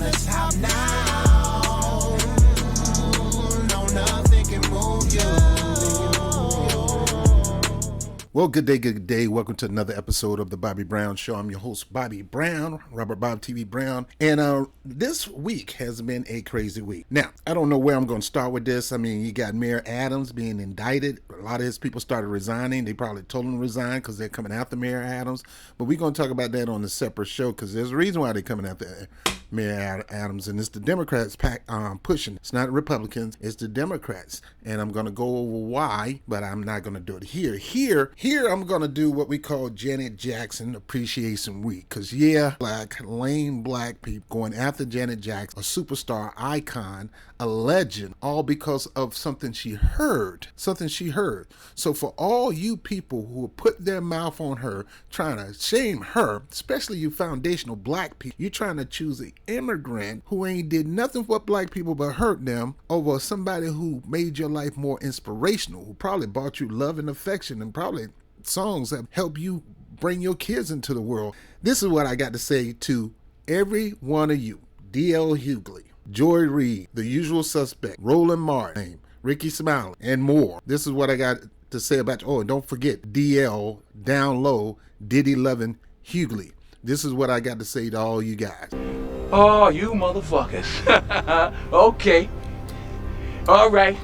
the top now. No, nothing can move you. Well, good day, good day. Welcome to another episode of the Bobby Brown Show. I'm your host, Bobby Brown, Robert Bob TV Brown. And this week has been a crazy week. Now, I don't know where I'm going to start with this. I mean, you got Mayor Adams being indicted. A lot of his people started resigning. They probably told him to resign because they're coming after Mayor Adams. But we're going to talk about that on a separate show because there's a reason why they're coming after Mayor Adams. And it's the Democrats pushing. It's not Republicans. It's the Democrats. And I'm going to go over why, but I'm not going to do it here. Here I'm going to do what we call Janet Jackson Appreciation Week. Because, yeah, lame black people going after Janet Jackson, a superstar icon, a legend, all because of something she heard. So for all you people who put their mouth on her, trying to shame her, especially you foundational black people, you're trying to choose an immigrant who ain't did nothing for black people but hurt them over somebody who made your life more inspirational, who probably brought you love and affection and probably songs that help you bring your kids into the world. This is what I got to say to every one of you. D.L. Hughley, Joy Reid, The Usual Suspect, Roland Martin, Ricky Smiley, and more. This is what I got to say about you. Oh, and don't forget DL, down low, Diddy loving Hughley. This is what I got to say to all you guys. Oh, you motherfuckers. Okay. All right.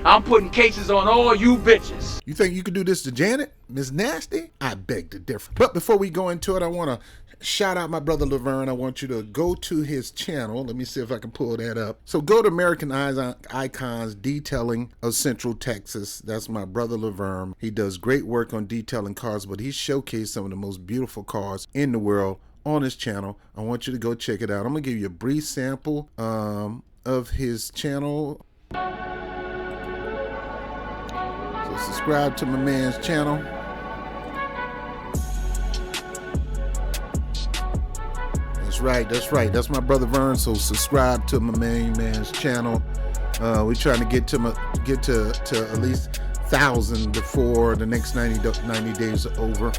I'm putting cases on all you bitches. You think you could do this to Janet, Miss Nasty? I beg to differ. But before we go into it, I want to shout out my brother Laverne. I want you to go to his channel. Let me see if I can pull that up. So go to American Icons Detailing of Central Texas. That's my brother Laverne. He does great work on detailing cars, but he showcased some of the most beautiful cars in the world on his channel. I want you to go check it out. I'm going to give you a brief sample of his channel. Subscribe to my man's channel. That's right. That's my brother Vern. So subscribe to my man's channel. We're trying to get to at least 1,000 before the next 90 days are over.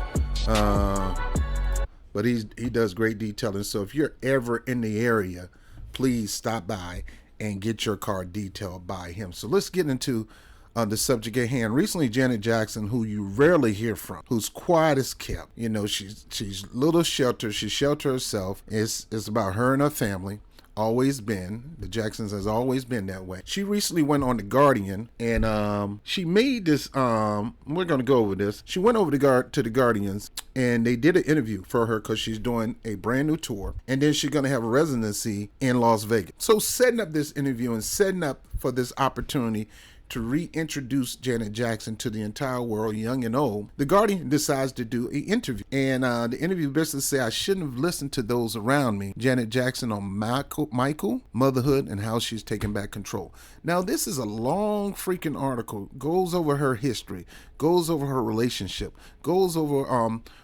But he does great detailing. So if you're ever in the area, please stop by and get your car detailed by him. So let's get into the subject at hand. Recently, Janet Jackson, who you rarely hear from, who's quiet as kept. You know, she's little sheltered. She shelters herself. It's about her and her family. Always been. The Jacksons has always been that way. She recently went on The Guardian and she made this, we're going to go over this. She went over to The Guardians and they did an interview for her because she's doing a brand new tour. And then she's going to have a residency in Las Vegas. So setting up this interview and setting up for this opportunity to reintroduce Janet Jackson to the entire world, young and old, The Guardian decides to do an interview. And the interview basically says, I shouldn't have listened to those around me. Janet Jackson on Michael, motherhood, and how she's taking back control. Now, this is a long freaking article. Goes over her history, goes over her relationship, goes over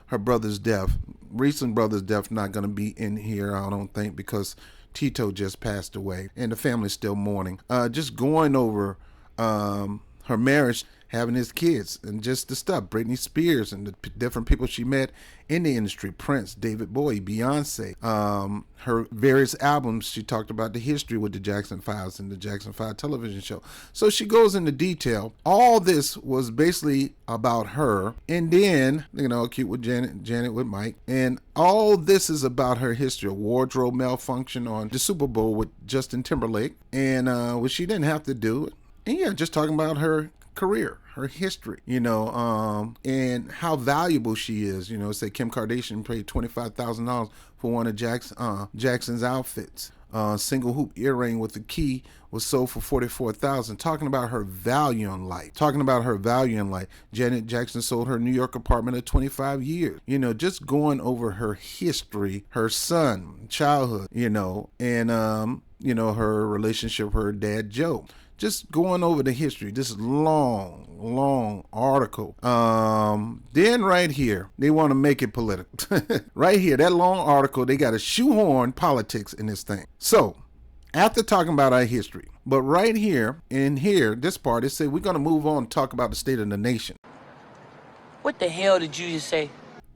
her brother's death. Recent brother's death, not going to be in here, I don't think, because Tito just passed away and the family's still mourning. Just going over her marriage, having his kids, and just the stuff, Britney Spears and the different people she met in the industry, Prince, David Bowie, Beyonce, her various albums. She talked about the history with the Jackson Files and the Jackson 5 television show. So she goes into detail. All this was basically about her, and then, you know, cute with Janet with Mike, and all this is about her history, a wardrobe malfunction on the Super Bowl with Justin Timberlake, and which she didn't have to do. And yeah, just talking about her career, her history, you know, and how valuable she is. You know, say Kim Kardashian paid $25,000 for one of Jackson's outfits. Single hoop earring with the key was sold for $44,000. Talking about her value in life. Janet Jackson sold her New York apartment at 25 years. You know, just going over her history, her son, childhood, you know, and you know, her relationship with her dad Joe. Just going over the history, this long article. Then right here, they want to make it political. Right here, that long article, they got to shoehorn politics in this thing. So, after talking about our history, but right here, in here, this part, it said we're going to move on and talk about the state of the nation. What the hell did you just say?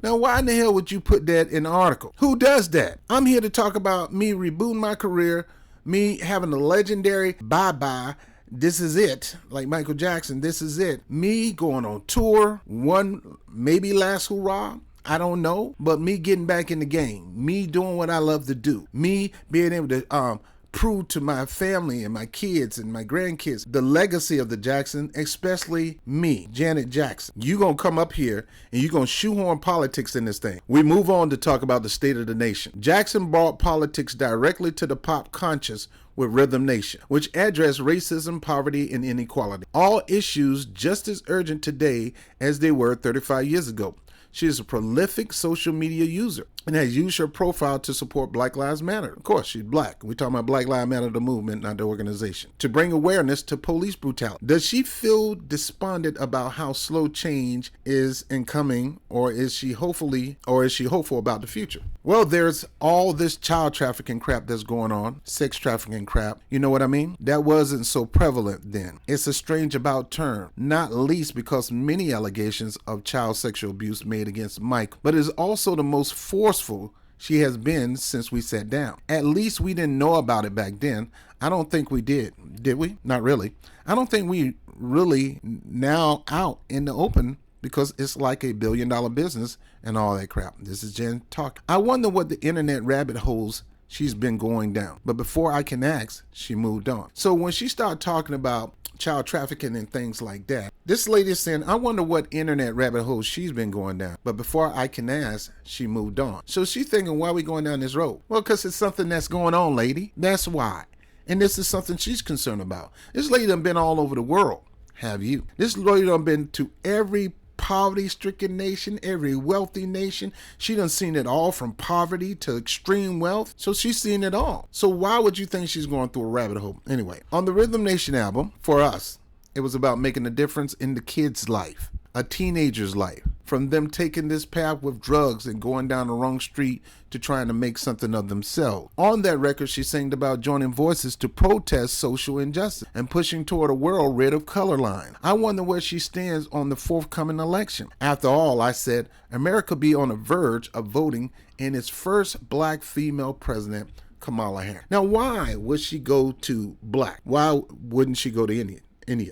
Now, why in the hell would you put that in the article? Who does that? I'm here to talk about me rebooting my career, me having a legendary bye-bye, this is it, like Michael Jackson, this is it. Me going on tour, one maybe last hurrah, I don't know, but me getting back in the game, me doing what I love to do, me being able to prove to my family and my kids and my grandkids the legacy of the Jackson, especially me, Janet Jackson. You gonna come up here and you gonna shoehorn politics in this thing. We move on to talk about the state of the nation. Jackson brought politics directly to the pop conscious with Rhythm Nation, which addressed racism, poverty, and inequality. All issues just as urgent today as they were 35 years ago. She is a prolific social media user and has used her profile to support Black Lives Matter. Of course, she's black. We're talking about Black Lives Matter, the movement, not the organization. To bring awareness to police brutality. Does she feel despondent about how slow change is in coming, or is she hopeful about the future? Well, there's all this child trafficking crap that's going on, sex trafficking crap. You know what I mean? That wasn't so prevalent then. It's a strange about term, not least because many allegations of child sexual abuse made against Mike, but is also the most forceful she has been since we sat down. At least we didn't know about it back then. I don't think we did. Did we? Not really. I don't think we really now out in the open because it's like $1 billion business and all that crap. This is Jen talking. I wonder what the internet rabbit holes she's been going down. But before I can ask, she moved on. So when she started talking about child trafficking and things like that, this lady is saying, I wonder what internet rabbit hole she's been going down. But before I can ask, she moved on. So she's thinking, why are we going down this road? Well, because it's something that's going on, lady. That's why. And this is something she's concerned about. This lady done been all over the world. Have you? This lady done been to every poverty-stricken nation, every wealthy nation. She done seen it all from poverty to extreme wealth. So she's seen it all. So why would you think she's going through a rabbit hole? Anyway, on the Rhythm Nation album, for us, it was about making a difference in the kid's life, a teenager's life, from them taking this path with drugs and going down the wrong street to trying to make something of themselves. On that record, she sang about joining voices to protest social injustice and pushing toward a world rid of color line. I wonder where she stands on the forthcoming election. After all, I said, America be on the verge of voting in its first black female president, Kamala Harris. Now, why would she go to black? Why wouldn't she go to India?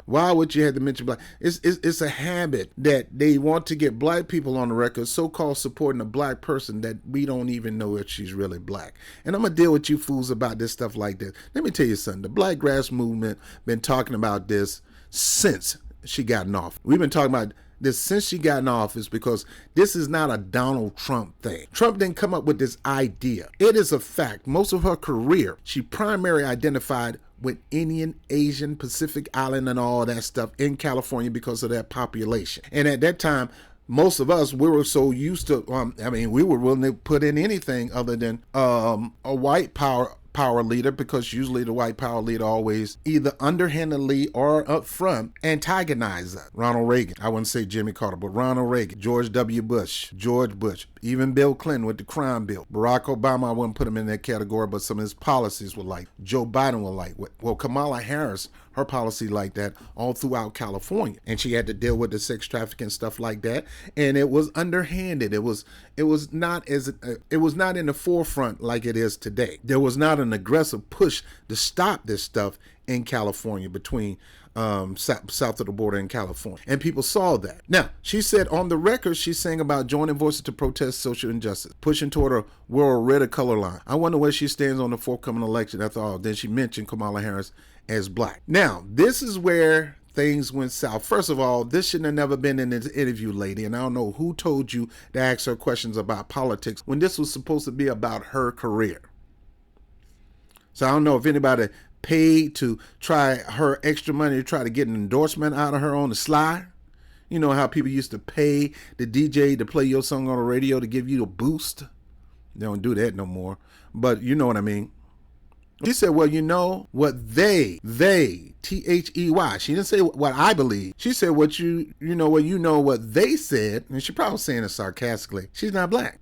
Why would you have to mention black? It's a habit that they want to get black people on the record, so-called supporting a black person that we don't even know if she's really black. And I'm going to deal with you fools about this stuff like this. Let me tell you something. The Black Grass Movement been talking about this since she got in office. We've been talking about this since she got in office because this is not a Donald Trump thing. Trump didn't come up with this idea. It is a fact. Most of her career, she primarily identified with Indian, Asian, Pacific Island and all that stuff in California because of that population. And at that time, most of us, we were so used to, we were willing to put in anything other than a white power leader, because usually the white power leader always either underhandedly or up front antagonize us. Ronald Reagan, I wouldn't say Jimmy Carter, but Ronald Reagan, George W. Bush, George Bush, even Bill Clinton with the crime bill. Barack Obama, I wouldn't put him in that category, but some of his policies were like. Joe Biden were like. Well, Kamala Harris, her policy like that all throughout California, and she had to deal with the sex trafficking stuff like that, and it was underhanded. It was not in the forefront like it is today. There was not an aggressive push to stop this stuff in California between south of the border in California, and people saw that. Now, she said on the record, she's saying about joining voices to protest social injustice, pushing toward a world rid of color line. I wonder where she stands on the forthcoming election. After all, then she mentioned Kamala Harris as black. Now, this is where things went south. First of all, this shouldn't have never been in this interview, lady, and I don't know who told you to ask her questions about politics when this was supposed to be about her career. So I don't know if anybody paid to try her extra money to try to get an endorsement out of her on the sly. You know how people used to pay the DJ to play your song on the radio to give you a boost? They don't do that no more, but you know what I mean. She said, well, you know what they, T-H-E-Y. She didn't say what I believe. She said what what they said, and she probably saying it sarcastically. She's not black.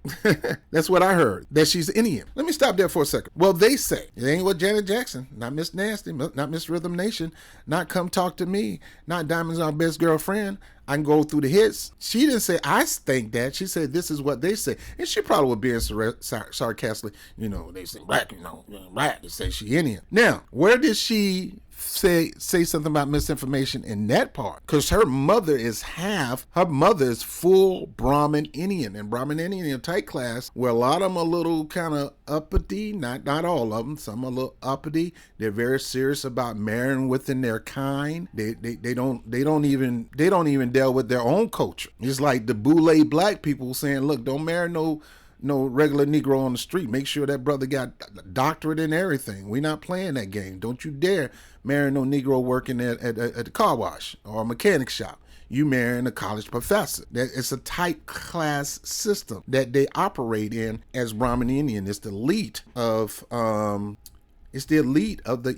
That's what I heard, that she's Indian. Let me stop there for a second. Well, they say, it ain't what Janet Jackson, not Miss Nasty, not Miss Rhythm Nation, not Come Talk to Me, not Diamonds Our Best Girlfriend. I can go through the hits. She didn't say I think that. She said this is what they say, and she probably was being sarcastically. They say black. Black. They say she Indian. Now, where did she say something about misinformation in that part? Because her mother is full Brahmin Indian, and Brahmin Indian type class where a lot of them are a little kind of uppity, not all of them, some are a little uppity. They're very serious about marrying within their kind. They don't even deal with their own culture. It's like the boule black people saying, look, don't marry no regular Negro on the street. Make sure that brother got a doctorate and everything. We're not playing that game. Don't you dare marry no Negro working at the car wash or a mechanic shop. You marrying a college professor. That it's a type class system that they operate in as Brahmin Indian. It's the elite of the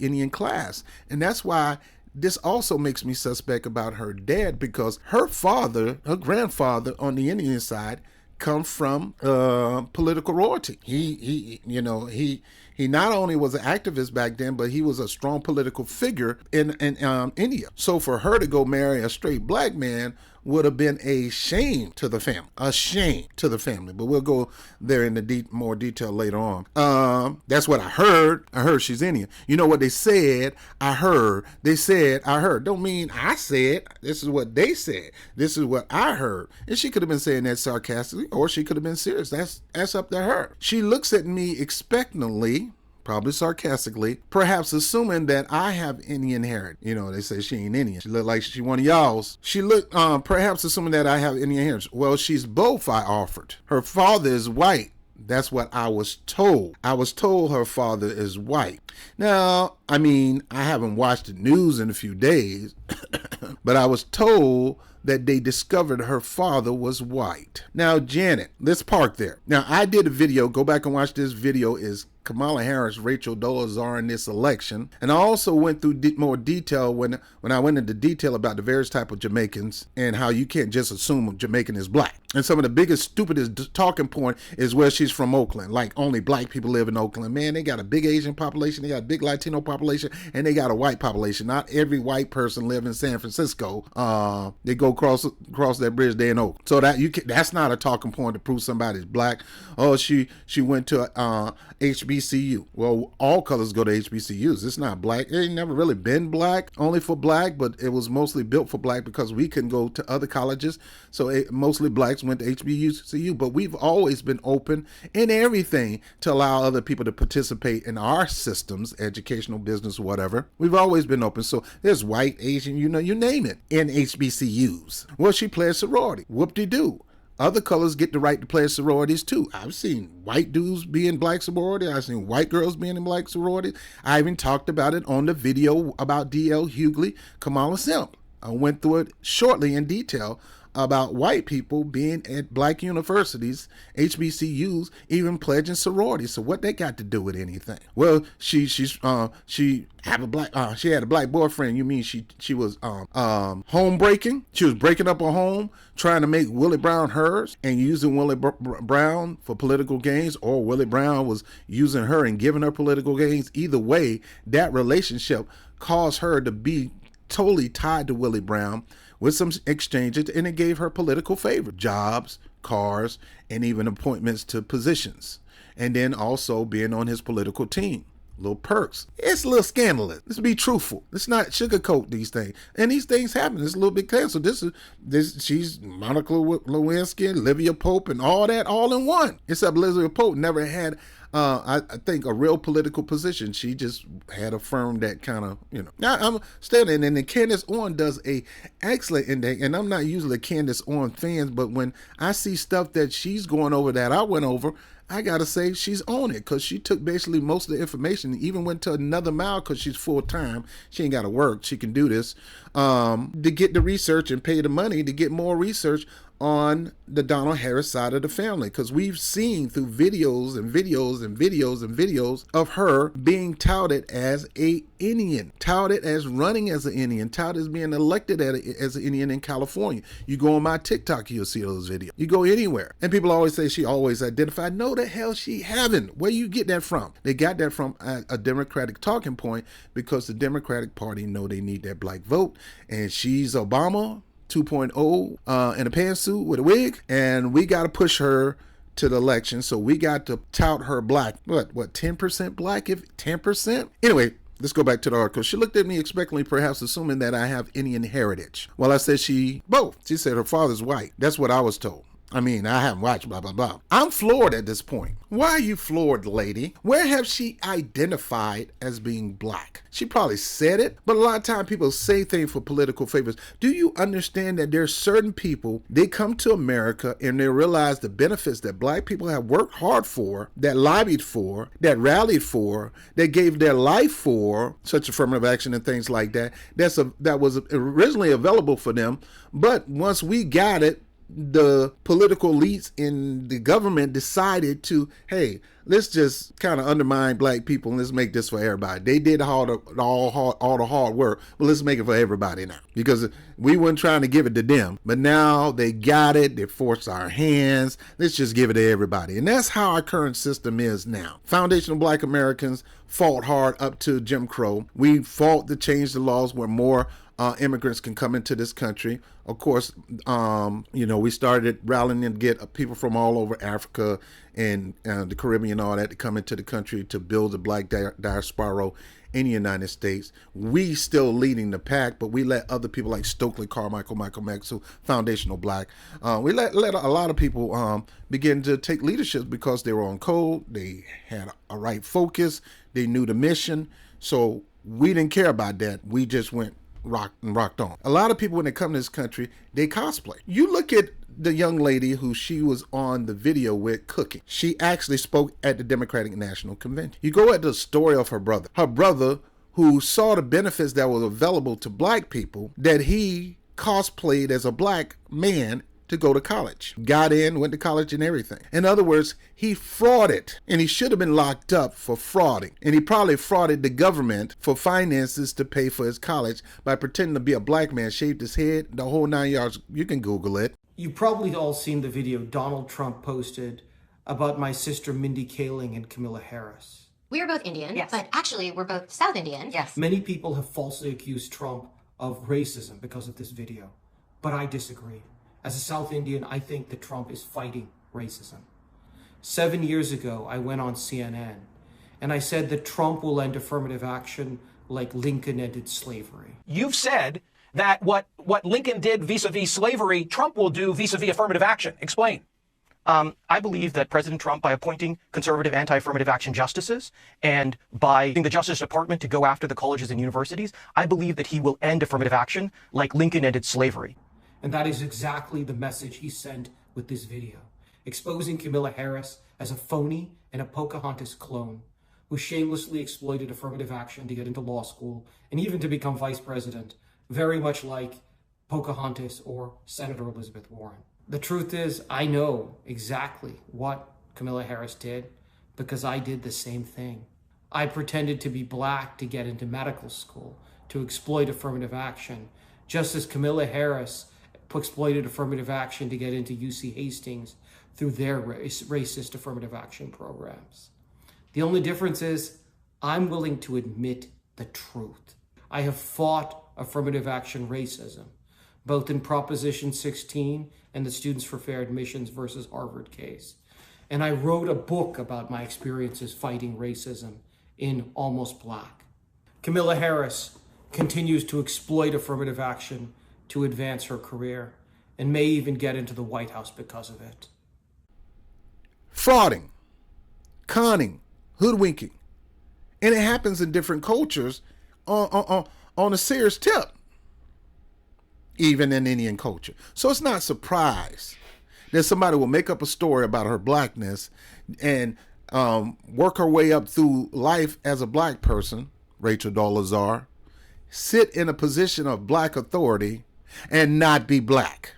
Indian class, and that's why. This also makes me suspect about her dad, because her grandfather on the Indian side come from political royalty. He not only was an activist back then, but he was a strong political figure in India. So for her to go marry a straight black man would have been a shame to the family. But we'll go there in the more detail later on. That's what I heard. I heard she's Indian. You know what they said? I heard. They said I heard. Don't mean I said. This is what they said. This is what I heard. And she could have been saying that sarcastically, or she could have been serious. That's up to her. She looks at me expectantly, probably sarcastically, perhaps assuming that I have Indian heritage. They say she ain't Indian. She look like she one of y'all's. She looked, perhaps assuming that I have Indian heritage. Well, she's both, I offered. Her father is white. That's what I was told. I was told her father is white. Now, I haven't watched the news in a few days, but I was told that they discovered her father was white. Now, Janet, let's park there. Now, I did a video. Go back and watch this video. Is Kamala Harris, Rachel Dolezal in this election. And I also went through more detail when I went into detail about the various type of Jamaicans and how you can't just assume a Jamaican is black. And some of the biggest, stupidest talking point is where she's from Oakland. Like only black people live in Oakland. Man, they got a big Asian population, they got a big Latino population, and they got a white population. Not every white person live in San Francisco. They go cross that bridge, they in Oakland. So that's not a talking point to prove somebody's black. Oh, she went to HBCU. Well, all colors go to HBCUs. It's not black. It ain't never really been black, only for black, but it was mostly built for black because we couldn't go to other colleges. So mostly blacks went to HBCU, but we've always been open in everything to allow other people to participate in our systems, educational, business, whatever. We've always been open. So there's white, Asian, you name it, in HBCUs. Well, she played sorority. Whoop-de-doo. Other colors get the right to play sororities too. I've seen white dudes be in black sorority. I've seen white girls being in black sorority. I even talked about it on the video about D.L. Hughley, Kamala Simp. I went through it shortly in detail about white people being at black universities, HBCUs, even pledging sororities. So what they got to do with anything? Well, she had a black boyfriend. You mean she was home breaking? She was breaking up a home, trying to make Willie Brown hers and using Willie Brown for political gains, or Willie Brown was using her and giving her political gains. Either way, that relationship caused her to be totally tied to Willie Brown with some exchanges, and it gave her political favor, jobs, cars, and even appointments to positions. And then also being on his political team. Little perks. It's a little scandalous. Let's be truthful. Let's not sugarcoat these things. And these things happen. It's a little bit canceled. She's Monica Lewinsky, Olivia Pope, and all that all in one. Except Olivia Pope never had I think a real political position. She just had a firm that kind of, Now I'm standing, and then Candace Owens does a excellent index, and I'm not usually a Candace Owens fan, but when I see stuff that she's going over that I went over, I gotta say she's on it, because she took basically most of the information, even went to another mile because she's full time. She ain't gotta work. She can do this to get the research and pay the money to get more research on the Donald Harris side of the family, because we've seen through videos and videos and videos and videos of her being touted as a Indian, touted as running as an Indian, touted as being elected as an Indian in California. You go on my TikTok, you'll see those videos. You go anywhere, and people always say she always identified. No, the hell she haven't. Where you get that from? They got that from a Democratic talking point, because the Democratic Party know they need that black vote, and she's Obama 2.0 in a pantsuit with a wig, and we got to push her to the election. So we got to tout her black. What 10% black? If 10%? Anyway, let's go back to the article. She looked at me expectantly, perhaps assuming that I have Indian heritage. Well, I said both. She said her father's white. That's what I was told. I mean, I haven't watched blah, blah, blah. I'm floored at this point. Why are you floored, lady? Where have she identified as being black? She probably said it, but a lot of times people say things for political favors. Do you understand that there's certain people, they come to America and they realize the benefits that black people have worked hard for, that lobbied for, that rallied for, that gave their life for, such affirmative action and things like that, that was originally available for them. But once we got it, the political elites in the government decided to, hey, let's just kind of undermine black people and let's make this for everybody. They did all the hard work, but let's make it for everybody now, because we weren't trying to give it to them, but now they got it. They forced our hands. Let's just give it to everybody. And that's how our current system is now. Foundational black Americans fought hard up to Jim Crow. We fought to change the laws where more immigrants can come into this country. Of course, we started rallying and get people from all over Africa and the Caribbean and all that to come into the country to build the black diaspora in the United States. We still leading the pack, but we let other people like Stokely Carmichael, Michael Max, who foundational black. We let a lot of people begin to take leadership because they were on code. They had a right focus. They knew the mission. So we didn't care about that. We just went rocked on. A lot of people, when they come to this country, they cosplay. You look at the young lady who she was on the video with cooking. She actually spoke at the Democratic National Convention. You go at the story of her brother who saw the benefits that were available to black people, that he cosplayed as a black man to go to college, got in, went to college and everything. In other words, he frauded, and he should have been locked up for frauding. And he probably frauded the government for finances to pay for his college by pretending to be a black man, shaved his head, the whole 9 yards. You can Google it. You've probably all seen the video Donald Trump posted about my sister Mindy Kaling and Camilla Harris. We are both Indian, Yes. but actually we're both South Indian. Yes. Many people have falsely accused Trump of racism because of this video, but I disagree. As a South Indian, I think that Trump is fighting racism. 7 years ago, I went on CNN and I said that Trump will end affirmative action like Lincoln ended slavery. You've said that what Lincoln did vis-a-vis slavery, Trump will do vis-a-vis affirmative action. Explain. I believe that President Trump, by appointing conservative anti-affirmative action justices and by using the Justice Department to go after the colleges and universities, I believe that he will end affirmative action like Lincoln ended slavery. And that is exactly the message he sent with this video, exposing Camilla Harris as a phony and a Pocahontas clone who shamelessly exploited affirmative action to get into law school and even to become vice president, very much like Pocahontas or Senator Elizabeth Warren. The truth is, I know exactly what Camilla Harris did because I did the same thing. I pretended to be black to get into medical school, to exploit affirmative action, just as Camilla Harris exploited affirmative action to get into UC Hastings through their racist affirmative action programs. The only difference is I'm willing to admit the truth. I have fought affirmative action racism, both in Proposition 16 and the Students for Fair Admissions versus Harvard case. And I wrote a book about my experiences fighting racism in Almost Black. Camilla Harris continues to exploit affirmative action to advance her career and may even get into the White House because of it. Frauding, conning, hoodwinking. And it happens in different cultures on a serious tip, even in Indian culture. So it's not surprise that somebody will make up a story about her blackness and work her way up through life as a black person, Rachel Dolezal, sit in a position of black authority and not be black.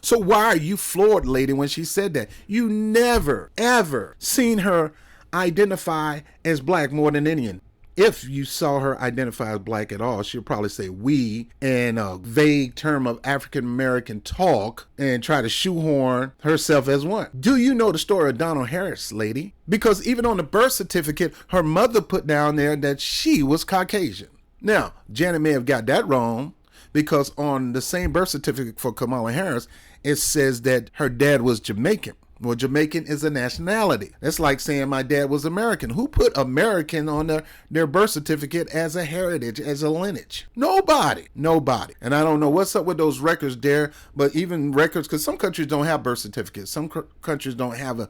So why are you floored, lady, when she said that? You never, ever seen her identify as black more than Indian. If you saw her identify as black at all, she'll probably say we and a vague term of African American talk and try to shoehorn herself as one. Do you know the story of Donald Harris, lady? Because even on the birth certificate, her mother put down there that she was Caucasian. Now, Janet may have got that wrong, because on the same birth certificate for Kamala Harris, it says that her dad was Jamaican. Well, Jamaican is a nationality. That's like saying my dad was American. Who put American on their birth certificate as a heritage, as a lineage? Nobody. And I don't know what's up with those records there, but even records, because some countries don't have birth certificates. Some countries don't have a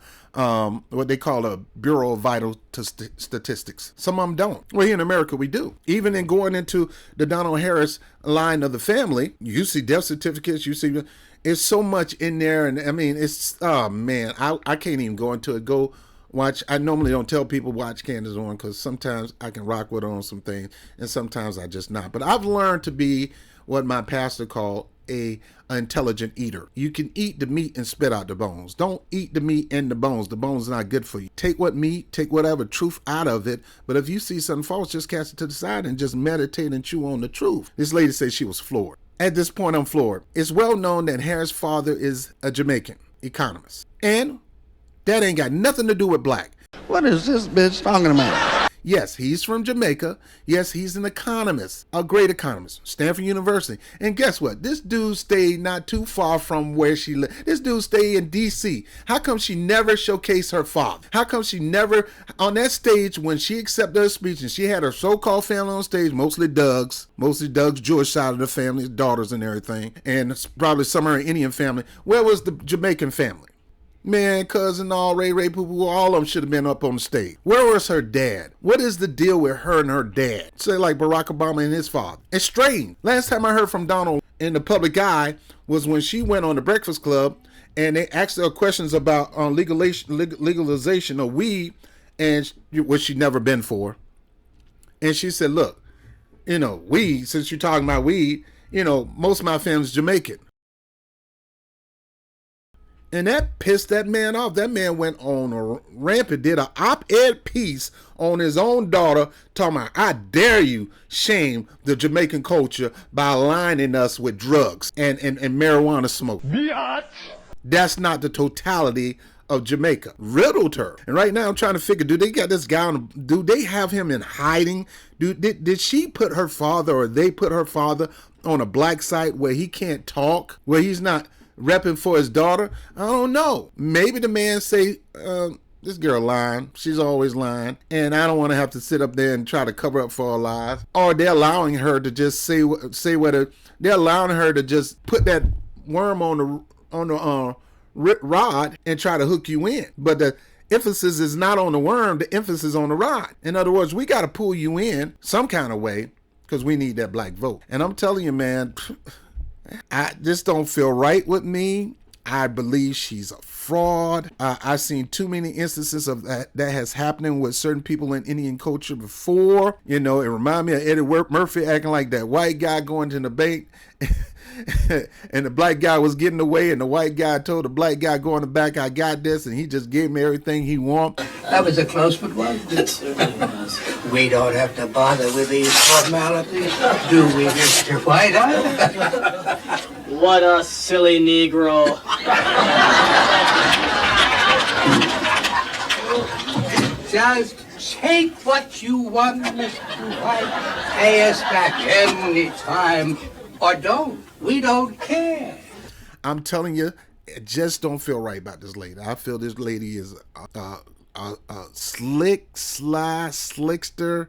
what they call a Bureau of Vital Statistics. Some of them don't. Well, here in America, we do. Even in going into the Donald Harris line of the family, you see death certificates, you see... It's so much in there, and I mean, it's, oh man, I can't even go into it. Go watch. I normally don't tell people watch Candace Owens, because sometimes I can rock with her on some things, and sometimes I just not. But I've learned to be what my pastor called an intelligent eater. You can eat the meat and spit out the bones. Don't eat the meat and the bones. The bones are not good for you. Take whatever truth out of it. But if you see something false, just cast it to the side and just meditate and chew on the truth. This lady said she was floored. At this point, I'm floored. It's well known that Harris' father is a Jamaican economist. And that ain't got nothing to do with black. What is this bitch talking about? Yes, he's from Jamaica. Yes, he's an economist, a great economist, Stanford University. And guess what? This dude stayed not too far from where she lived. This dude stayed in D.C. How come she never showcased her father? How come she never, on that stage when she accepted her speech and she had her so-called family on stage, mostly Doug's Jewish side of the family, his daughters and everything, and probably some of her Indian family. Where was the Jamaican family? Man, cousin, all Ray, Poo-Poo, all of them should have been up on the stage. Where was her dad? What is the deal with her and her dad? Say like Barack Obama and his father. It's strange. Last time I heard from Donald in the public eye was when she went on the Breakfast Club and they asked her questions about legalization of weed, and which she'd never been for. And she said, look, weed, since you're talking about weed, most of my family's Jamaican. And that pissed that man off. That man went on a rampant, did an op-ed piece on his own daughter, talking about, I dare you shame the Jamaican culture by aligning us with drugs and marijuana smoke. Biatch. That's not the totality of Jamaica. Riddled her. And right now I'm trying to figure, do they got this guy do they have him in hiding? Did she put her father, or they put her father on a black site where he can't talk, where he's not repping for his daughter? I don't know. Maybe the man say, this girl lying. She's always lying. And I don't want to have to sit up there and try to cover up for her lies. Or they're allowing her to just say they're allowing her to just put that worm on the rod and try to hook you in. But the emphasis is not on the worm. The emphasis is on the rod. In other words, we got to pull you in some kind of way because we need that black vote. And I'm telling you, man, I just don't feel right with me. I believe she's a fraud. I've seen too many instances of that has happening with certain people in Indian culture before. It reminded me of Eddie Murphy acting like that white guy going to the bank and the black guy was getting away, and the white guy told the black guy, go in the back, I got this, and he just gave him everything he wanted. That was a close one, wasn't it? We don't have to bother with these formalities, do we, Mr. Whiteout? What a silly Negro. Just take what you want, Mr. White. Pay us back any time, or don't. We don't care. I'm telling you, it just don't feel right about this lady. I feel this lady is a slick, sly, slickster.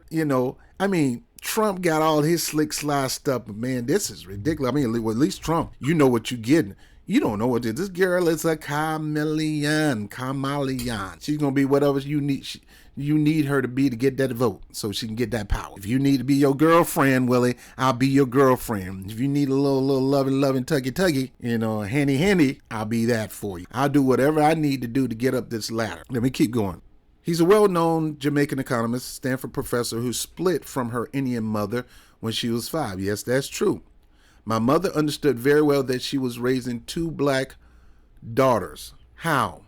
I mean, Trump got all his slick, sly stuff, but man, this is ridiculous. I mean, at least Trump, you know what you're getting. You don't know what it is. This girl is a chameleon. She's going to be whatever you need her to be to get that vote so she can get that power. If you need to be your girlfriend, Willie, I'll be your girlfriend. If you need a little loving, tuggy, handy, I'll be that for you. I'll do whatever I need to do to get up this ladder. Let me keep going. He's a well-known Jamaican economist, Stanford professor who split from her Indian mother when she was 5. Yes, that's true. My mother understood very well that she was raising 2 black daughters. How?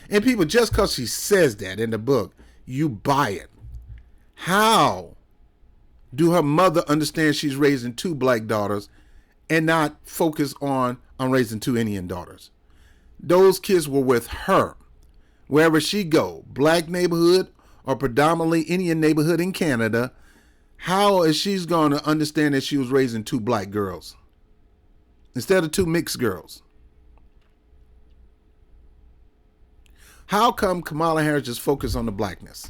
And people, just because she says that in the book, you buy it. How do her mother understand she's raising 2 black daughters and not focus on raising 2 Indian daughters? Those kids were with her. Wherever she go, black neighborhood or predominantly Indian neighborhood in Canada, how is she's going to understand that she was raising 2 black girls instead of 2 mixed girls? How come Kamala Harris just focused on the blackness?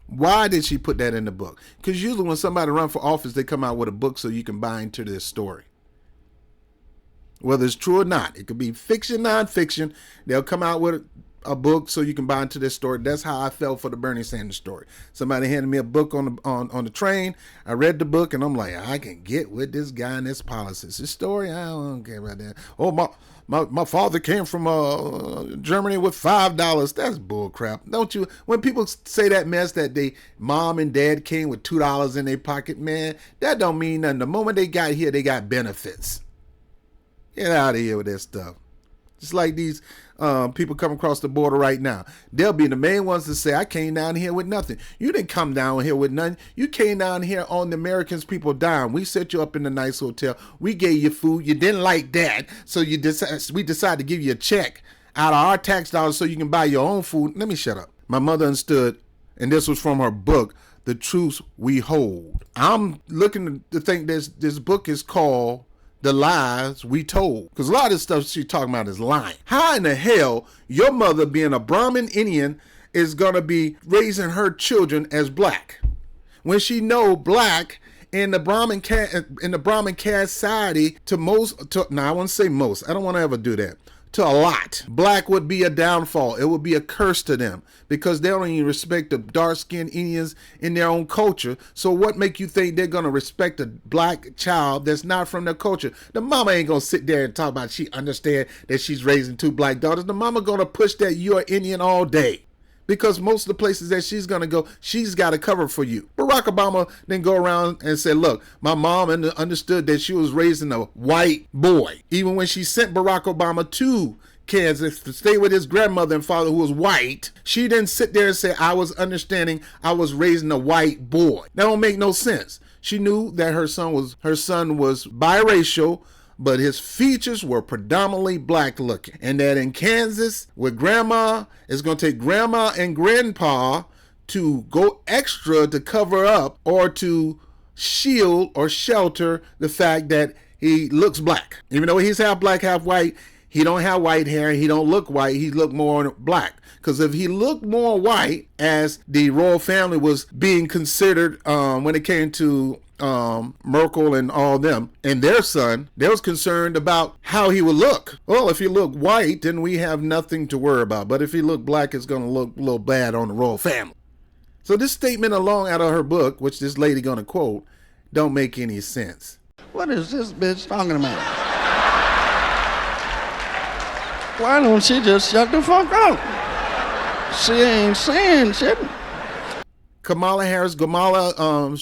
Why did she put that in the book? Because usually when somebody run for office, they come out with a book so you can buy into their story. Whether it's true or not. It could be fiction, nonfiction. They'll come out with a book so you can buy into their story. That's how I felt for the Bernie Sanders story. Somebody handed me a book on the train. I read the book and I'm like, I can get with this guy and this policies. His story, I don't care about that. Oh, my father came from Germany with $5. That's bull crap. Don't you? When people say that mess that they mom and dad came with $2 in their pocket, man, that don't mean nothing. The moment they got here, they got benefits. Get out of here with that stuff. Just like these people come across the border right now. They'll be the main ones to say, I came down here with nothing. You didn't come down here with nothing. You came down here on the Americans people dime. We set you up in a nice hotel. We gave you food. You didn't like that. So we decided to give you a check out of our tax dollars so you can buy your own food. Let me shut up. My mother understood, and this was from her book, The Truths We Hold. I'm looking to think this book is called The Lies We Told, because a lot of this stuff she's talking about is lying. How in the hell your mother, being a Brahmin Indian, is gonna be raising her children as black when she know black in the Brahmin caste society I won't say most. I don't want to ever do that. To a lot, black would be a downfall. It would be a curse to them because they don't even respect the dark-skinned Indians in their own culture. So what make you think they're going to respect a black child that's not from their culture? The mama ain't going to sit there and talk about she understand that she's raising 2 black daughters. The mama going to push that you're Indian all day. Because most of the places that she's going to go, she's got to cover for you. Barack Obama then go around and say, look, my mom understood that she was raising a white boy. Even when she sent Barack Obama to Kansas to stay with his grandmother and father who was white, she didn't sit there and say, I was understanding I was raising a white boy. That don't make no sense. She knew that her son was biracial, but his features were predominantly black looking. And that in Kansas, with grandma, it's going to take grandma and grandpa to go extra to cover up or to shield or shelter the fact that he looks black. Even though he's half black, half white, he don't have white hair. He don't look white. He look more black. Because if he looked more white, as the royal family was being considered when it came to Merkel and all them and their son, they was concerned about how he would look. Well, if he look white, then we have nothing to worry about. But if he look black, it's going to look a little bad on the royal family. So this statement along out of her book, which this lady going to quote, don't make any sense. What is this bitch talking about? Why don't she just shut the fuck up? She ain't saying shit. Kamala Harris, Kamala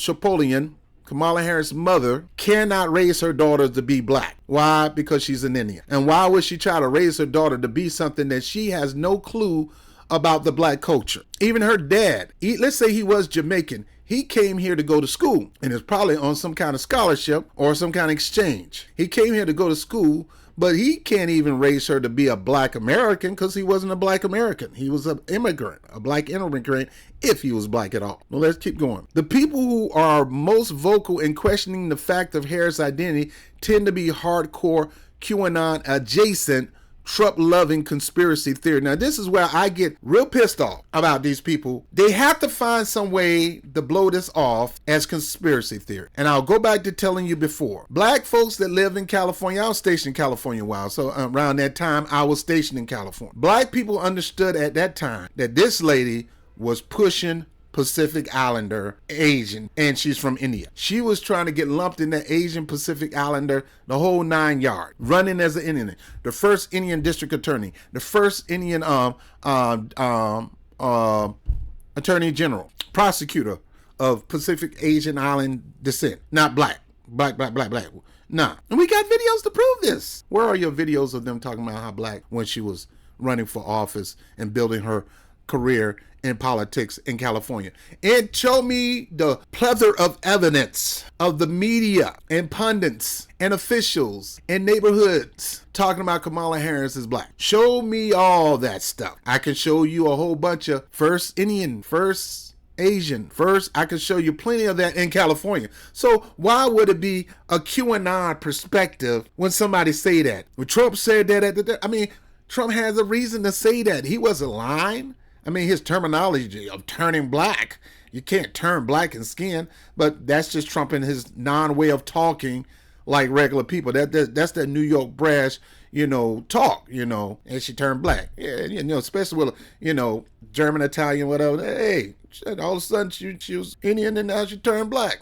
Harris' mother cannot raise her daughter to be black. Why? Because she's an Indian. And why would she try to raise her daughter to be something that she has no clue about the black culture? Even her dad, let's say he was Jamaican. He came here to go to school and is probably on some kind of scholarship or some kind of exchange. He came here to go to school, but he can't even raise her to be a black American because he wasn't a black American. He was an immigrant, a black immigrant, if he was black at all. Well, let's keep going. The people who are most vocal in questioning the fact of Harris' identity tend to be hardcore QAnon adjacent, Trump-loving conspiracy theory. Now, this is where I get real pissed off about these people. They have to find some way to blow this off as conspiracy theory. And I'll go back to telling you before. Black folks that live in California, I was stationed in California a while, so around that time, I was stationed in California. Black people understood at that time that this lady was pushing Pacific Islander Asian, and she's from India. She was trying to get lumped in the Asian Pacific Islander, the whole 9 yards, running as an Indian, the first Indian district attorney, the first Indian attorney general, prosecutor of Pacific Asian Island descent, not black. Nah. And we got videos to prove this. Where are your videos of them talking about how black when she was running for office and building her career in politics in California. And show me the plethora of evidence of the media and pundits and officials and neighborhoods talking about Kamala Harris is black. Show me all that stuff. I can show you a whole bunch of first Indian, first Asian, first. I can show you plenty of that in California. So why would it be a QAnon perspective when somebody say that? When Trump said that Trump has a reason to say that. He wasn't lying. His terminology of turning black. You can't turn black in skin, but that's just Trump and his non-way of talking like regular people. That's that New York brash, talk, and she turned black. Yeah, especially with, German, Italian, whatever. Hey, all of a sudden she was Indian and now she turned black.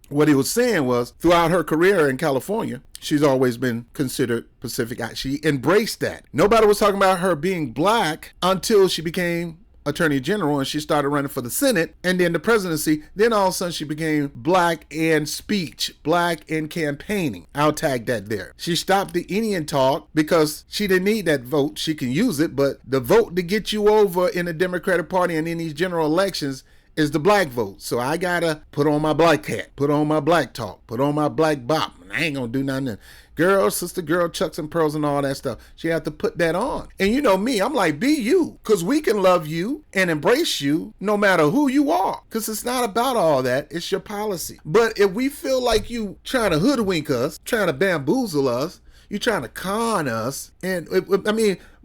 What he was saying was, throughout her career in California, she's always been considered Pacific. She embraced that. Nobody was talking about her being black until she became Attorney General and she started running for the Senate and then the presidency. Then all of a sudden she became black in speech, black in campaigning. I'll tag that there. She stopped the Indian talk because she didn't need that vote. She can use it, but the vote to get you over in the Democratic Party and in these general elections is the black vote. So I gotta put on my black hat, put on my black talk, put on my black bop. I ain't gonna do nothing. Girl, sister, girl, chucks and pearls and all that stuff. She had to put that on. And you know me, I'm like, be you. Because we can love you and embrace you no matter who you are. Because it's not about all that. It's your policy. But if we feel like you trying to hoodwink us, trying to bamboozle us, you trying to con us, and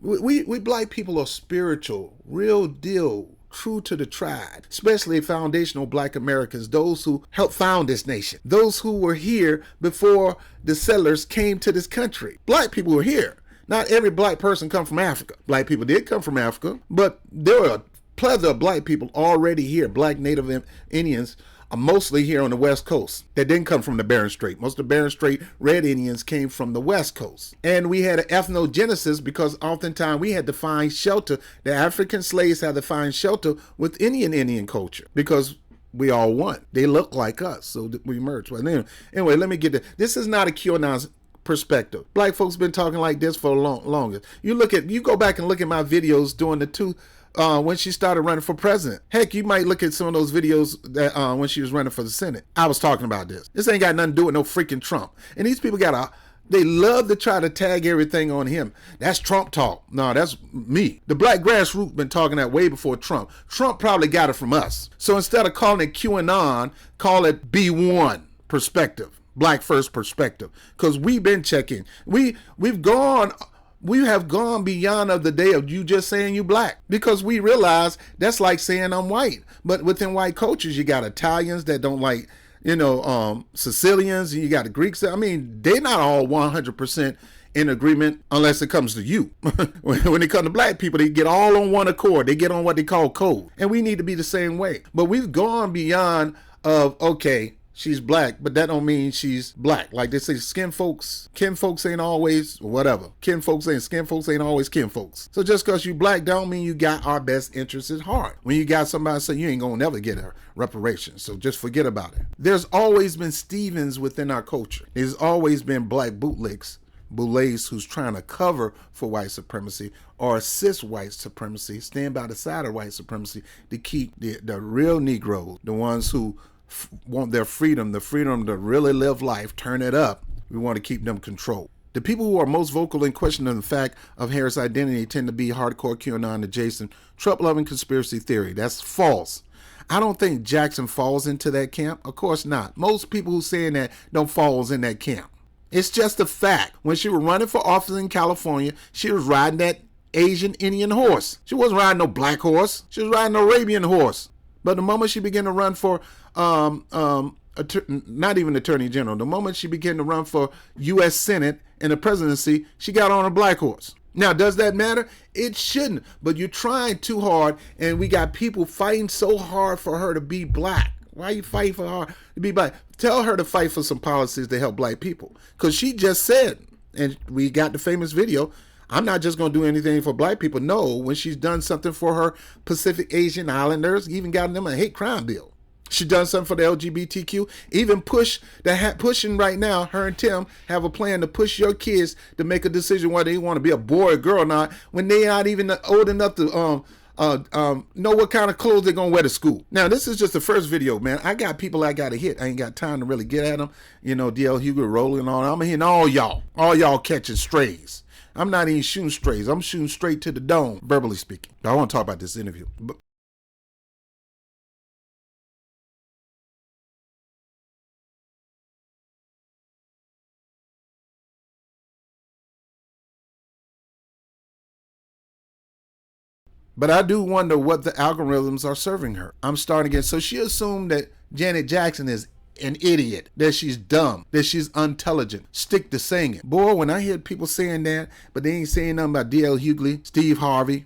we black people are spiritual, real deal, true to the tribe, especially foundational black Americans, those who helped found this nation, those who were here before the settlers came to this country. Black people were here. Not every black person come from Africa. Black people did come from Africa, but there were a plethora of black people already here. Black Native Indians are mostly here on the West Coast. They didn't come from the Bering Strait. Most of the Bering Strait Red Indians came from the West Coast. And we had an ethnogenesis because oftentimes we had to find shelter. The African slaves had to find shelter with Indian culture because we all one. They look like us, so we merged. Well, anyway, let me get to this. Is not a QAnon perspective. Black folks been talking like this for longer. You go back and look at my videos during the when she started running for president. Heck, you might look at some of those videos that when she was running for the Senate. I was talking about this. This ain't got nothing to do with no freaking Trump. And these people they love to try to tag everything on him. That's Trump talk. No, that's me. The black grassroots been talking that way before Trump. Trump probably got it from us. So instead of calling it QAnon, call it B1 perspective. Black first perspective. Because we've been checking. We have gone beyond of the day of you just saying you black, because we realize that's like saying I'm white. But within white cultures, you got Italians that don't like, Sicilians, and you got the Greeks. They're not all 100% in agreement unless it comes to you. When it comes to black people, they get all on one accord. They get on what they call code. And we need to be the same way. But we've gone beyond of, okay, she's black, but that don't mean she's black. Like they say, kin folks ain't always whatever. Skin folks ain't always kin folks. So just because you black don't mean you got our best interests at heart. When you got somebody say you ain't gonna never get a reparation, so just forget about it. There's always been Stevens within our culture. There's always been black bootlegs who's trying to cover for white supremacy or assist white supremacy, stand by the side of white supremacy to keep the real Negroes, the ones who want their freedom, the freedom to really live life, turn it up. We want to keep them controlled. The people who are most vocal in questioning the fact of Harris' identity tend to be hardcore QAnon adjacent, Trump-loving conspiracy theory. That's false. I don't think Jackson falls into that camp. Of course not. Most people who saying that don't fall in that camp. It's just a fact. When she was running for office in California, she was riding that Asian Indian horse. She wasn't riding no black horse. She was riding an Arabian horse. But the moment she began to run for, not even Attorney General, the moment she began to run for U.S. Senate and the presidency, she got on a black horse. Now, does that matter? It shouldn't. But you're trying too hard, and we got people fighting so hard for her to be black. Why are you fighting for her to be black? Tell her to fight for some policies to help black people. Because she just said, and we got the famous video, I'm not just going to do anything for black people. No, when she's done something for her Pacific Asian Islanders, even got them a hate crime bill. She done something for the LGBTQ, even pushing right now, her and Tim have a plan to push your kids to make a decision whether they want to be a boy or girl or not when they aren't even old enough to know what kind of clothes they're gonna wear to school. Now, this is just the first video, man. I got people I gotta hit. I ain't got time to really get at them. You know, DL Hughley rolling on. I'm hitting all y'all catching strays. I'm not even shooting strays. I'm shooting straight to the dome, verbally speaking. I want to talk about this interview. But I do wonder what the algorithms are serving her. I'm starting to get, so she assumed that Janet Jackson is an idiot, that she's dumb, that she's unintelligent. Stick to singing. Boy, when I hear people saying that, but they ain't saying nothing about DL Hughley, Steve Harvey,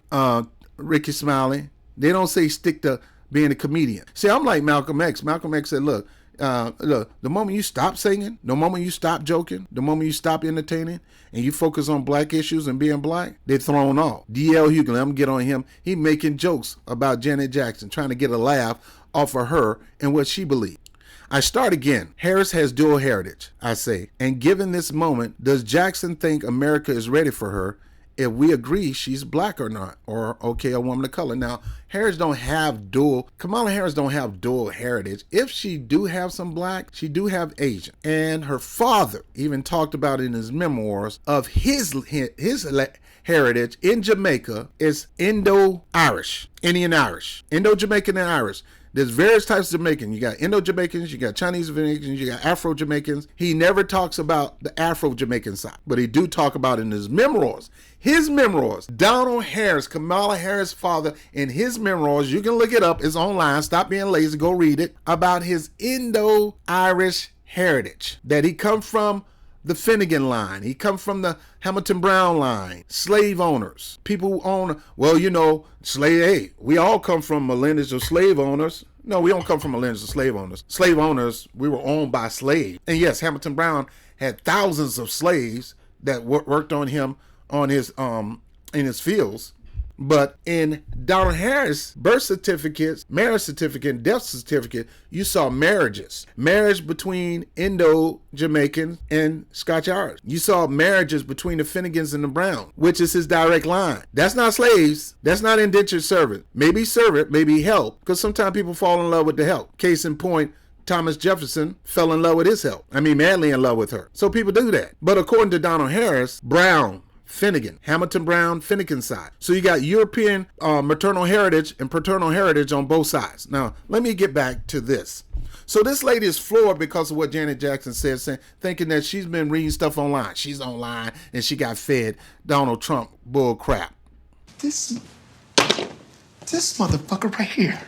Ricky Smiley. They don't say stick to being a comedian. See, I'm like Malcolm X. Malcolm X said, look, the moment you stop singing, the moment you stop joking, the moment you stop entertaining, and you focus on black issues and being black, they're thrown off. DL Hughley, I'm gonna get on him. He making jokes about Janet Jackson, trying to get a laugh off of her and what she believes. I start again. Harris has dual heritage, I say. And given this moment, does Jackson think America is ready for her if we agree she's black or not? Or, okay, a woman of color. Now, Kamala Harris don't have dual heritage. If she do have some black, she do have Asian. And her father even talked about in his memoirs of his heritage in Jamaica is Indo-Irish, Indian Irish, Indo-Jamaican and Irish. There's various types of Jamaican. You got Indo-Jamaicans, you got Chinese Jamaicans, you got Afro-Jamaicans. He never talks about the Afro-Jamaican side, but he do talk about in his memoirs. His memoirs, Donald Harris, Kamala Harris' father, in his memoirs, you can look it up, it's online, stop being lazy, go read it, about his Indo-Irish heritage, that he come from the Finnegan line. He come from the Hamilton Brown line. Slave owners. People who own, well, you know, we all come from a lineage of slave owners. No, we don't come from a lineage of slave owners. Slave owners, we were owned by slaves. And yes, Hamilton Brown had thousands of slaves that worked on him on his in his fields. But in Donald Harris' birth certificates, marriage certificate, and death certificate, you saw marriages. Marriage between Indo-Jamaican and Scotch-Irish. You saw marriages between the Finnegans and the Brown, which is his direct line. That's not slaves. That's not indentured servant. Maybe servant, maybe help, because sometimes people fall in love with the help. Case in point, Thomas Jefferson fell in love with his help. madly in love with her. So people do that. But according to Donald Harris, Brown, Finnegan, Hamilton Brown, Finnegan side. So you got European maternal heritage and paternal heritage on both sides. Now, let me get back to this. So this lady is floored because of what Janet Jackson said, thinking that she's been reading stuff online. She's online and she got fed Donald Trump bull crap. This motherfucker right here.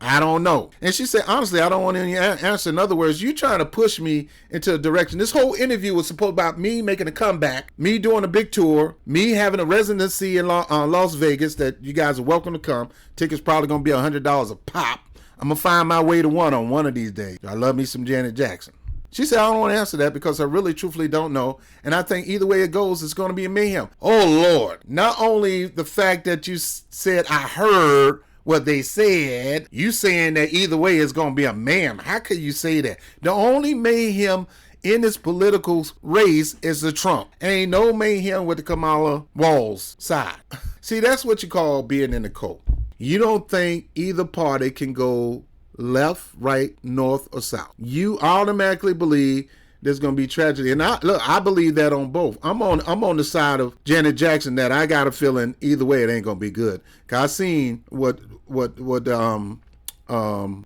I don't know. And she said, honestly, I don't want any answer. In other words, you trying to push me into a direction. This whole interview was supposed about me making a comeback, me doing a big tour, me having a residency in Las Vegas that you guys are welcome to come. Tickets probably going to be $100 a pop. I'm going to find my way to one on one of these days. I love me some Janet Jackson. She said, I don't want to answer that because I really truthfully don't know. And I think either way it goes, it's going to be a mayhem. Oh, Lord. Not only the fact that you said I heard what they said, you saying that either way it's going to be a mayhem. How could you say that? The only mayhem in this political race is the Trump. Ain't no mayhem with the Kamala Walls side. See, that's what you call being in the cold. You don't think either party can go left, right, north, or south. You automatically believe there's going to be tragedy. And I believe that on both. I'm on the side of Janet Jackson that I got a feeling either way it ain't going to be good. Cause I seen what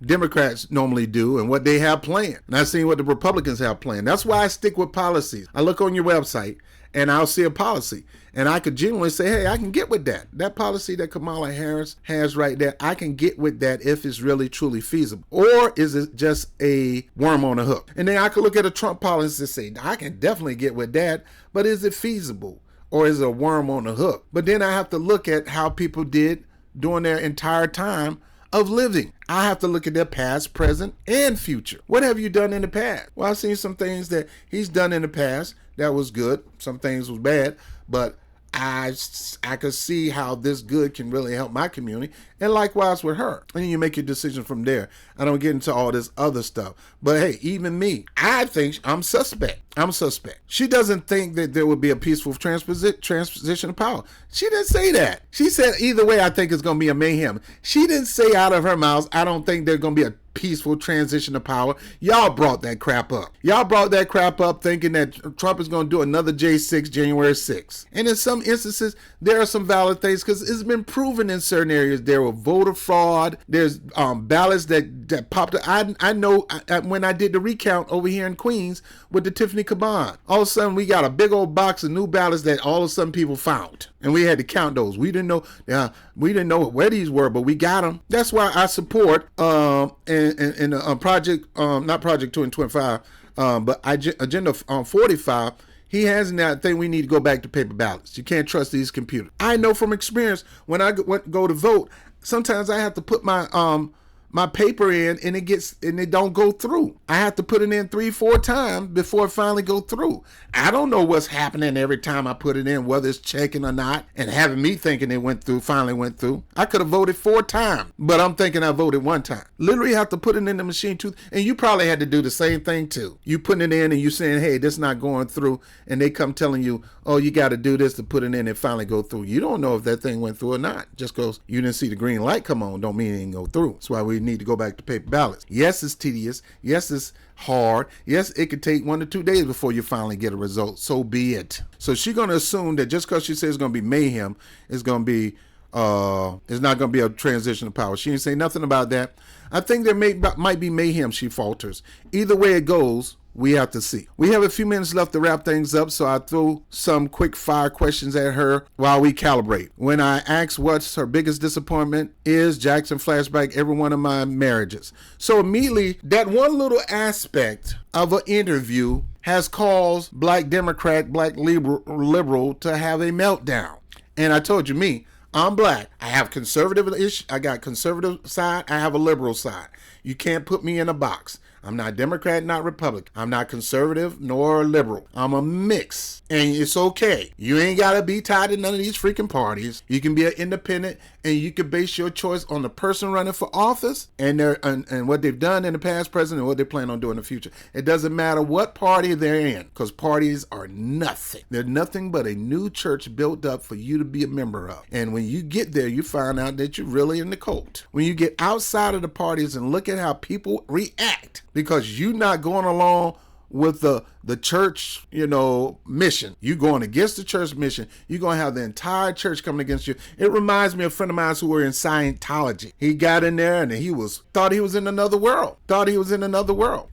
Democrats normally do and what they have planned. And I've seen what the Republicans have planned. That's why I stick with policies. I look on your website and I'll see a policy. And I could genuinely say, hey, I can get with that. That policy that Kamala Harris has right there, I can get with that if it's really, truly feasible. Or is it just a worm on a hook? And then I could look at a Trump policy and say, I can definitely get with that, but is it feasible? Or is it a worm on the hook? But then I have to look at how people did during their entire time of living. I have to look at their past, present, and future. What have you done in the past? Well, I've seen some things that he's done in the past that was good. Some things was bad, but I could see how this good can really help my community, and likewise with her. And then you make your decision from there. I don't get into all this other stuff. But hey, even me, I think I'm suspect. I'm suspect. She doesn't think that there would be a peaceful transposition of power. She didn't say that. She said either way, I think it's going to be a mayhem. She didn't say out of her mouth, I don't think there's going to be a peaceful transition of power. Y'all brought that crap up. Y'all brought that crap up thinking that Trump is going to do another J6 January 6th. And in some instances, there are some valid things because it's been proven in certain areas there were voter fraud. There's ballots that popped up. I know when I did the recount over here in Queens with the Tiffany Caban, all of a sudden we got a big old box of new ballots that all of a sudden people found. And we had to count those. We didn't know where these were, but we got them. That's why I support in project, not Project 225, but Agenda 45. He has that thing. We need to go back to paper ballots. You can't trust these computers. I know from experience when I go to vote, sometimes I have to put my paper in and it don't go through. I have to put it in 3-4 times before it finally go through. I don't know what's happening every time I put it in, whether it's checking or not, and having me thinking it finally went through. I could have voted 4 times, but I'm thinking I voted 1 time. Literally have to put it in the machine too, and you probably had to do the same thing too. You putting it in and you saying, hey, this is not going through, and they come telling you, oh, you got to do this to put it in and finally go through. You don't know if that thing went through or not. Just because you didn't see the green light come on don't mean it didn't go through. That's why we need to go back to paper ballots. Yes, it's tedious. Yes, it's hard. Yes, it could take 1 to 2 days before you finally get a result. So be it. So she's going to assume that just because she says it's going to be mayhem, it's going to be it's not going to be a transition of power. She didn't say nothing about that. I think there might be mayhem, she falters. Either way it goes, we have to see. We have a few minutes left to wrap things up, so I threw some quick fire questions at her while we calibrate. When I asked what's her biggest disappointment is, Jackson flashback every one of my marriages. So immediately, that one little aspect of an interview has caused Black Democrat, Black liberal to have a meltdown. And I told you, me, I'm Black. I have conservative-ish. I got conservative side. I have a liberal side. You can't put me in a box. I'm not Democrat, not Republican. I'm not conservative nor liberal. I'm a mix. And it's okay. You ain't got to be tied to none of these freaking parties. You can be an independent and you can base your choice on the person running for office and what they've done in the past, present, and what they plan on doing in the future. It doesn't matter what party they're in, because parties are nothing. They're nothing but a new church built up for you to be a member of. And when you get there, you find out that you're really in the cult. When you get outside of the parties and look at how people react, because you're not going along with the church, mission. You going against the church mission. You're going to have the entire church coming against you. It reminds me of a friend of mine who were in Scientology. He got in there and thought he was in another world.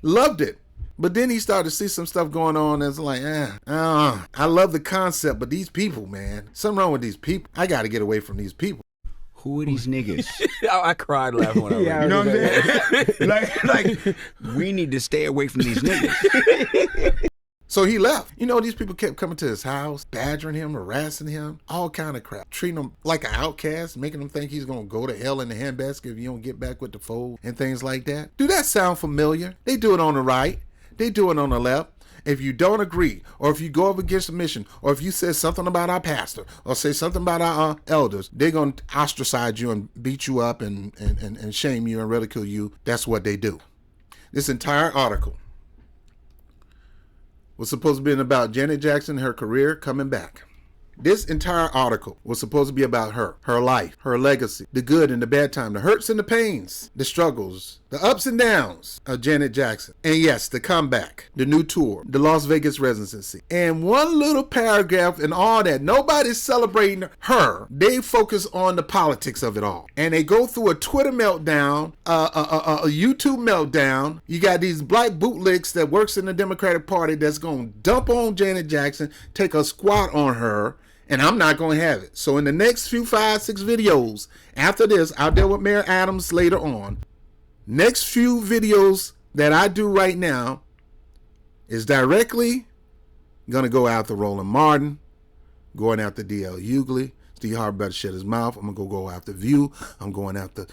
Loved it. But then he started to see some stuff going on that's like, I love the concept, but these people, man, something wrong with these people. I got to get away from these people. Who are these niggas? I cried laughing when I read You know what I'm saying? like, we need to stay away from these niggas. So he left. These people kept coming to his house, badgering him, harassing him, all kind of crap, treating him like an outcast, making him think he's going to go to hell in the handbasket if you don't get back with the fold and things like that. Do that sound familiar? They do it on the right. They do it on the left. If you don't agree, or if you go up against the mission, or if you say something about our pastor, or say something about our elders, they're going to ostracize you and beat you up and shame you and ridicule you. That's what they do. This entire article was supposed to be about Janet Jackson, her career coming back. This entire article was supposed to be about her life, her legacy, the good and the bad time, the hurts and the pains, the struggles, the ups and downs of Janet Jackson. And yes, the comeback, the new tour, the Las Vegas residency. And one little paragraph and all that, nobody's celebrating her. They focus on the politics of it all. And they go through a Twitter meltdown, a YouTube meltdown. You got these black bootlicks that works in the Democratic Party that's going to dump on Janet Jackson, take a squat on her, and I'm not going to have it. So in the next few 5-6 videos after this, I'll deal with Mayor Adams later on. Next few videos that I do right now is directly going to go after Roland Martin, going after D.L. Hughley. Steve Harvey better shut his mouth. I'm going to go after View. I'm going after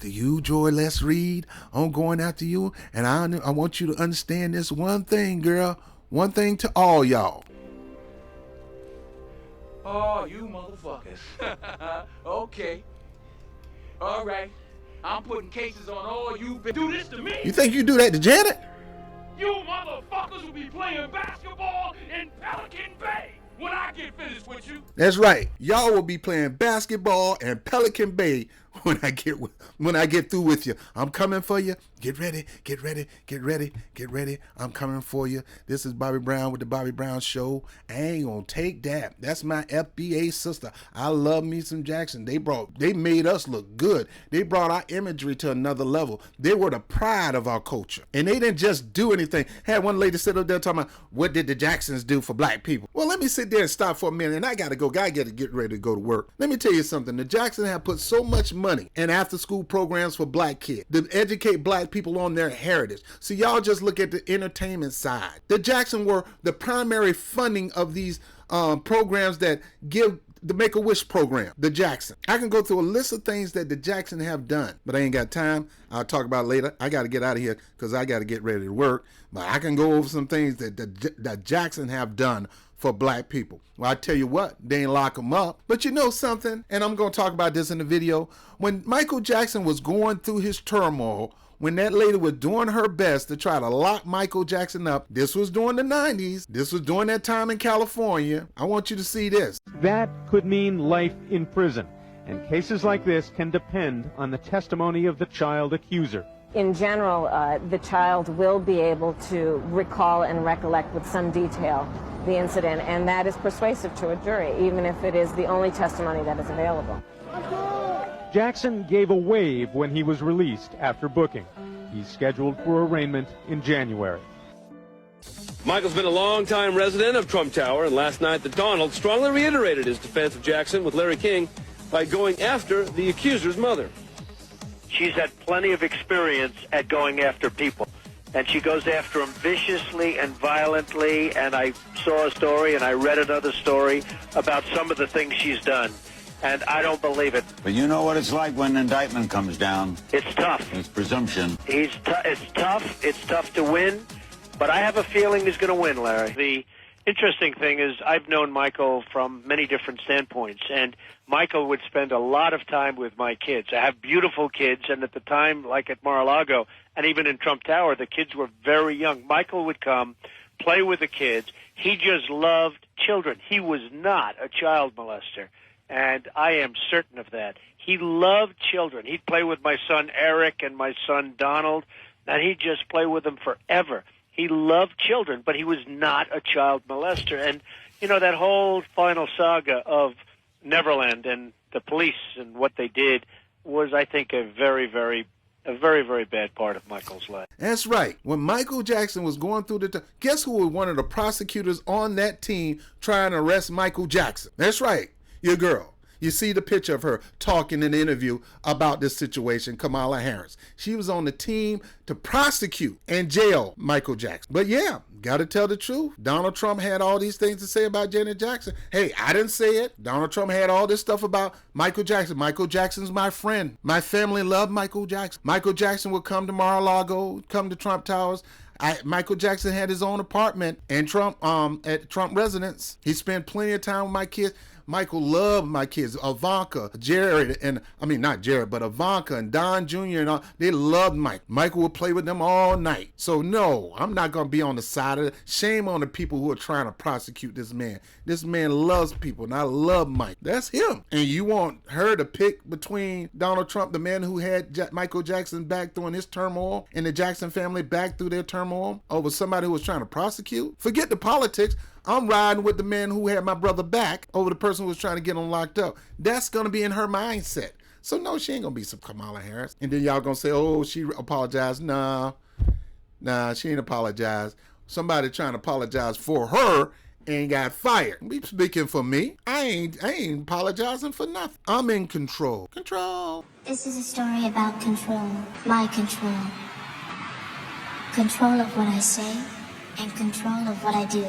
you, Joy Les Reed. I'm going after you. And I want you to understand this one thing, girl. One thing to all y'all. Oh, you motherfuckers. Okay. All right. I'm putting cases on all you bitches. Do this to me. You think you do that to Janet? You motherfuckers will be playing basketball in Pelican Bay when I get finished with you. That's right. Y'all will be playing basketball in Pelican Bay when I get through with you. I'm coming for you. Get ready, get ready, get ready, get ready. I'm coming for you. This is Bobby Brown with the Bobby Brown Show. I ain't gonna take that. That's my FBA sister. I love me some Jackson. They made us look good. They brought our imagery to another level. They were the pride of our culture. And they didn't just do anything. Had one lady sit up there talking about, what did the Jacksons do for black people? Well, let me sit there and stop for a minute, and I gotta get ready to go to work. Let me tell you something. The Jacksons have put so much money in after school programs for black kids to educate black people on their heritage. So y'all just look at the entertainment side. The Jackson were the primary funding of these programs that give the Make-A-Wish program, the Jackson. I can go through a list of things that the Jackson have done, but I ain't got time. I'll talk about it later. I got to get out of here because I got to get ready to work. But I can go over some things that the Jackson have done for black people. Well, I tell you what, they ain't lock them up. But you know something, and I'm going to talk about this in the video. When Michael Jackson was going through his turmoil, when that lady was doing her best to try to lock Michael Jackson up, this was during the 90s. This was during that time in California. I want you to see this. That could mean life in prison, and cases like this can depend on the testimony of the child accuser. In general, the child will be able to recall and recollect with some detail the incident, and that is persuasive to a jury, even if it is the only testimony that is available. Jackson gave a wave when he was released after booking. He's scheduled for arraignment in January. Michael's been a long-time resident of Trump Tower, and last night the Donald strongly reiterated his defense of Jackson with Larry King by going after the accuser's mother. She's had plenty of experience at going after people, and she goes after them viciously and violently, and I saw a story and I read another story about some of the things she's done. And I don't believe it. But you know what it's like when an indictment comes down. It's tough. It's presumption. It's tough. It's tough to win. But I have a feeling he's going to win, Larry. The interesting thing is I've known Michael from many different standpoints. And Michael would spend a lot of time with my kids. I have beautiful kids. And at the time, like at Mar-a-Lago, and even in Trump Tower, the kids were very young. Michael would come, play with the kids. He just loved children. He was not a child molester. And I am certain of that. He loved children. He'd play with my son Eric and my son Donald, and he'd just play with them forever. He loved children, but he was not a child molester. And, you know, that whole final saga of Neverland and the police and what they did was, I think, a very, very bad part of Michael's life. That's right. When Michael Jackson was going through guess who was one of the prosecutors on that team trying to arrest Michael Jackson? That's right. Your girl. You see the picture of her talking in the interview about this situation, Kamala Harris. She was on the team to prosecute and jail Michael Jackson. But yeah, got to tell the truth. Donald Trump had all these things to say about Janet Jackson. Hey, I didn't say it. Donald Trump had all this stuff about Michael Jackson. Michael Jackson's my friend. My family loved Michael Jackson. Michael Jackson would come to Mar-a-Lago, come to Trump Towers. Michael Jackson had his own apartment at Trump residence. He spent plenty of time with my kids. Michael loved my kids, Ivanka, Jared, and not Jared, but Ivanka and Don Jr. and all. They loved Mike. Michael would play with them all night. So no, I'm not going to be on the side of it. Shame on the people who are trying to prosecute this man. This man loves people, and I love Mike. That's him. And you want her to pick between Donald Trump, the man who had Michael Jackson back during his turmoil, and the Jackson family back through their turmoil, over somebody who was trying to prosecute? Forget the politics. I'm riding with the man who had my brother back over the person who was trying to get him locked up. That's going to be in her mindset. So no, she ain't going to be some Kamala Harris. And then y'all going to say, oh, she apologized. Nah, she ain't apologized. Somebody trying to apologize for her and got fired. Be speaking for me. I ain't apologizing for nothing. I'm in control. Control. This is a story about control. My control. Control of what I say and control of what I do.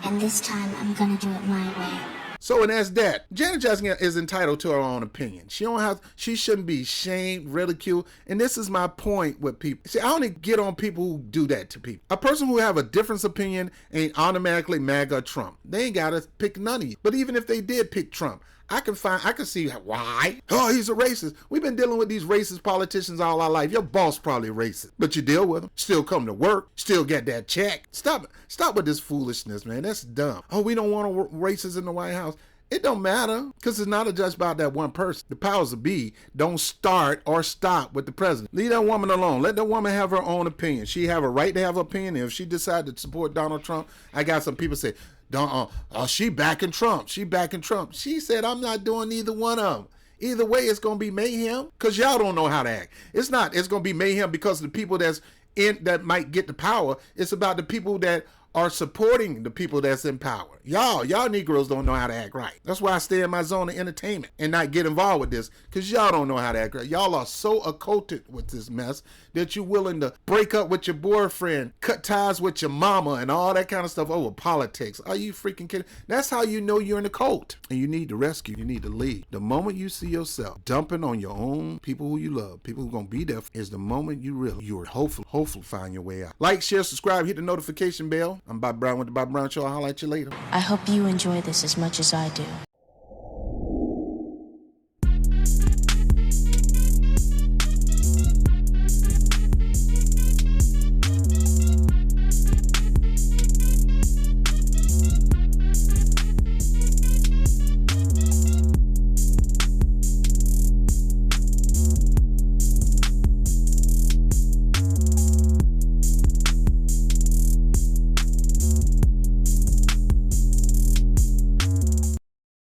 And this time, I'm gonna do it my way. So, and that's that. Janet Jackson is entitled to her own opinion. She shouldn't be shamed, ridiculed. And this is my point with people. See, I only get on people who do that to people. A person who have a different opinion ain't automatically MAGA or Trump. They ain't got to pick none of you. But even if they did pick Trump, I can see why. Oh, he's a racist. We've been dealing with these racist politicians all our life. Your boss probably racist, but you deal with them. Still come to work. Still get that check. Stop with this foolishness, man. That's dumb. Oh, we don't want racists in the White House. It don't matter, because it's not just about that one person. The powers that be don't start or stop with the president. Leave that woman alone. Let that woman have her own opinion. She have a right to have an opinion. If she decided to support Donald Trump, I got some people say, she backing Trump. She backing Trump. She said, I'm not doing either one of them. Either way, it's going to be mayhem, because y'all don't know how to act. It's going to be mayhem because of the people that might get the power. It's about the people that are supporting the people that's in power. Y'all Negroes don't know how to act right. That's why I stay in my zone of entertainment and not get involved with this, because y'all don't know how to act right. Y'all are so occulted with this mess that you're willing to break up with your boyfriend, cut ties with your mama, and all that kind of stuff over politics. Are you freaking kidding? That's how you know you're in a cult. And you need to rescue. You need to leave. The moment you see yourself dumping on your own people who you love, people who are going to be there, is the moment you realize you're hopefully find your way out. Like, share, subscribe, hit the notification bell. I'm Bob Brown with the Bob Brown Show. I'll holler at you later. I hope you enjoy this as much as I do.